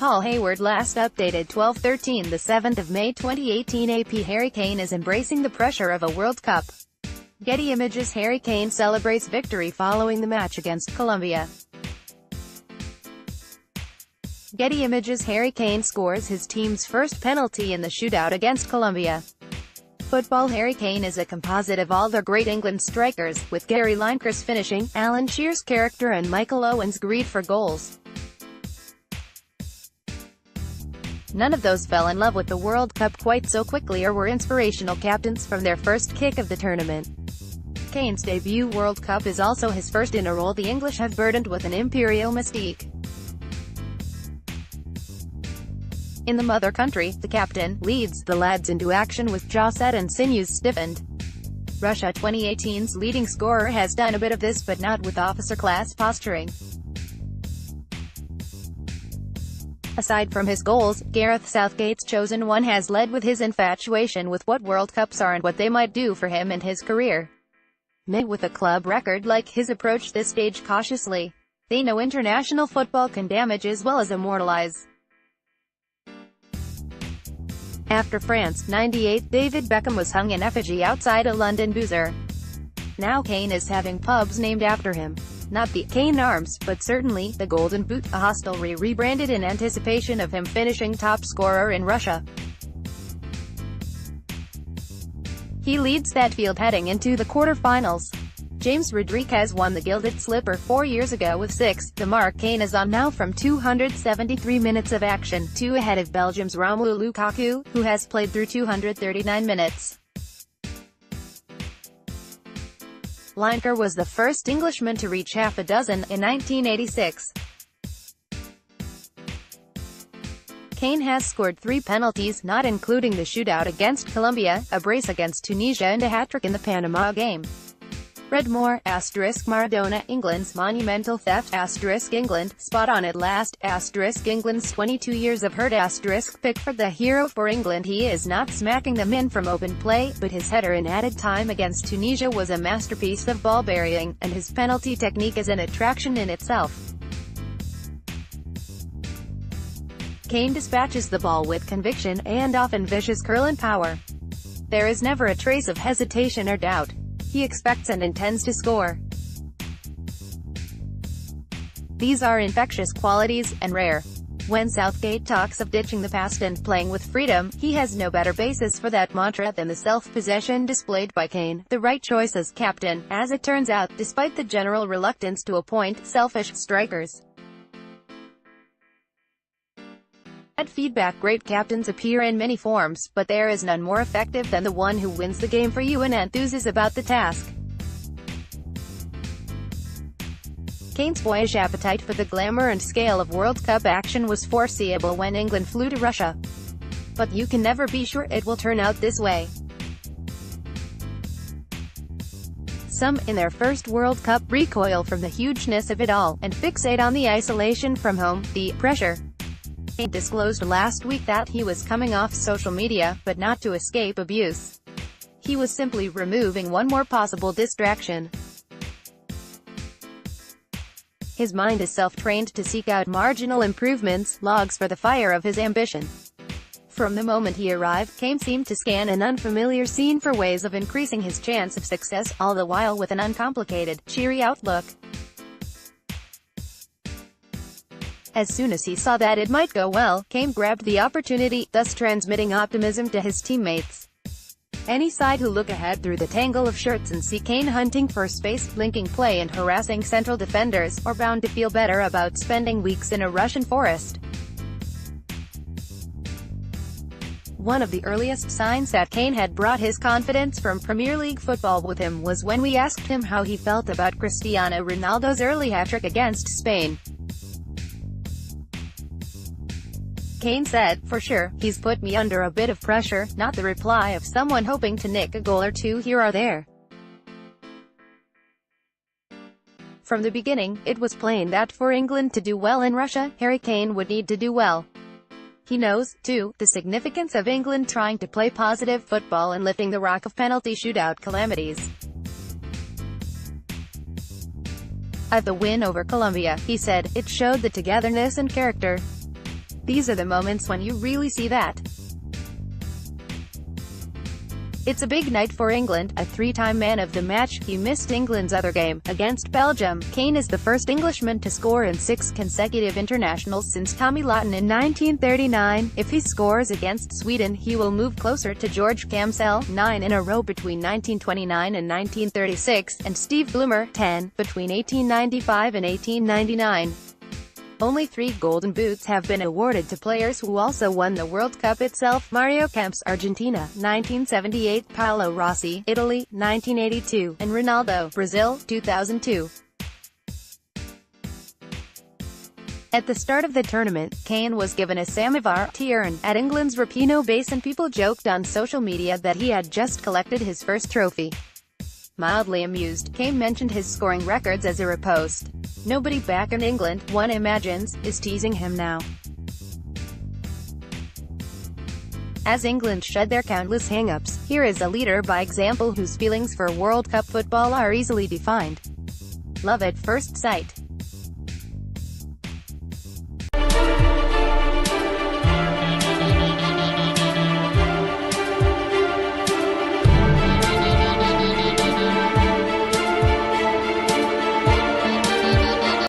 Call HAYWARD Last updated 12:13 the 7th of May 2018. AP Harry Kane is embracing the pressure of a World Cup. Getty Images Harry Kane celebrates victory following the match against Colombia. Getty Images Harry Kane scores his team's first penalty in the shootout against Colombia. Football Harry Kane is a composite of all the great England strikers, with Gary Lineker's finishing, Alan Shearer's character and Michael Owen's greed for goals. None of those fell in love with the World Cup quite so quickly or were inspirational captains from their first kick of the tournament. Kane's debut World Cup is also his first in a role the English have burdened with an imperial mystique. In the mother country, the captain leads the lads into action with jaw set and sinews stiffened. Russia 2018's leading scorer has done a bit of this but not with officer-class posturing. Aside from his goals, Gareth Southgate's chosen one has led with his infatuation with what World Cups are and what they might do for him and his career. Many with a club record like his approach this stage cautiously. They know international football can damage as well as immortalize. After France '98, David Beckham was hung in effigy outside a London boozer. Now Kane is having pubs named after him. Not the Kane Arms, but certainly the Golden Boot, a hostelry rebranded in anticipation of him finishing top scorer in Russia. He leads that field heading into the quarter-finals. James Rodriguez won the Gilded Slipper 4 years ago with 6, the mark Kane is on now from 273 minutes of action, 2 ahead of Belgium's Romelu Lukaku, who has played through 239 minutes. Lineker was the first Englishman to reach half a dozen, in 1986. Kane has scored 3 penalties, not including the shootout against Colombia, a brace against Tunisia and a hat-trick in the Panama game. Redmore, Maradona, England's monumental theft, England, spot on at last, England's 22 years of hurt, Pickford the hero for England. He is not smacking them in from open play, but his header in added time against Tunisia was a masterpiece of ball burying, and his penalty technique is an attraction in itself. Kane dispatches the ball with conviction, and often vicious curl and power. There is never a trace of hesitation or doubt. He expects and intends to score. These are infectious qualities, and rare. When Southgate talks of ditching the past and playing with freedom, he has no better basis for that mantra than the self-possession displayed by Kane, the right choice as captain, as it turns out, despite the general reluctance to appoint selfish strikers. At feedback, great captains appear in many forms, but there is none more effective than the one who wins the game for you and enthuses about the task. Kane's boyish appetite for the glamour and scale of World Cup action was foreseeable when England flew to Russia. But you can never be sure it will turn out this way. Some, in their first World Cup, recoil from the hugeness of it all, and fixate on the isolation from home, the pressure. He disclosed last week that he was coming off social media, but not to escape abuse. He was simply removing one more possible distraction. His mind is self-trained to seek out marginal improvements, logs for the fire of his ambition. From the moment he arrived, Kane seemed to scan an unfamiliar scene for ways of increasing his chance of success, all the while with an uncomplicated, cheery outlook. As soon as he saw that it might go well, Kane grabbed the opportunity, thus transmitting optimism to his teammates. Any side who look ahead through the tangle of shirts and see Kane hunting for space, linking play and harassing central defenders, are bound to feel better about spending weeks in a Russian forest. One of the earliest signs that Kane had brought his confidence from Premier League football with him was when we asked him how he felt about Cristiano Ronaldo's early hat-trick against Spain. Kane said, "For sure, he's put me under a bit of pressure," not the reply of someone hoping to nick a goal or two here or there. From the beginning, it was plain that for England to do well in Russia, Harry Kane would need to do well. He knows, too, the significance of England trying to play positive football and lifting the rock of penalty shootout calamities. At the win over Colombia, he said, "It showed the togetherness and character. These are the moments when you really see that. It's a big night for England, a three-time man of the match. He missed England's other game, against Belgium. Kane is the first Englishman to score in 6 consecutive internationals since Tommy Lawton in 1939. If he scores against Sweden, he will move closer to George Camsell, 9 in a row between 1929 and 1936, and Steve Bloomer, 10, between 1895 and 1899. Only 3 Golden Boots have been awarded to players who also won the World Cup itself: Mario Kempes, Argentina, 1978, Paolo Rossi, Italy, 1982, and Ronaldo, Brazil, 2002. At the start of the tournament, Kane was given a samovar urn at England's Rapinoe base, and people joked on social media that he had just collected his first trophy. Mildly amused, Kane mentioned his scoring records as a repost. Nobody back in England, one imagines, is teasing him now. As England shed their countless hang-ups, here is a leader by example whose feelings for World Cup football are easily defined. Love at first sight.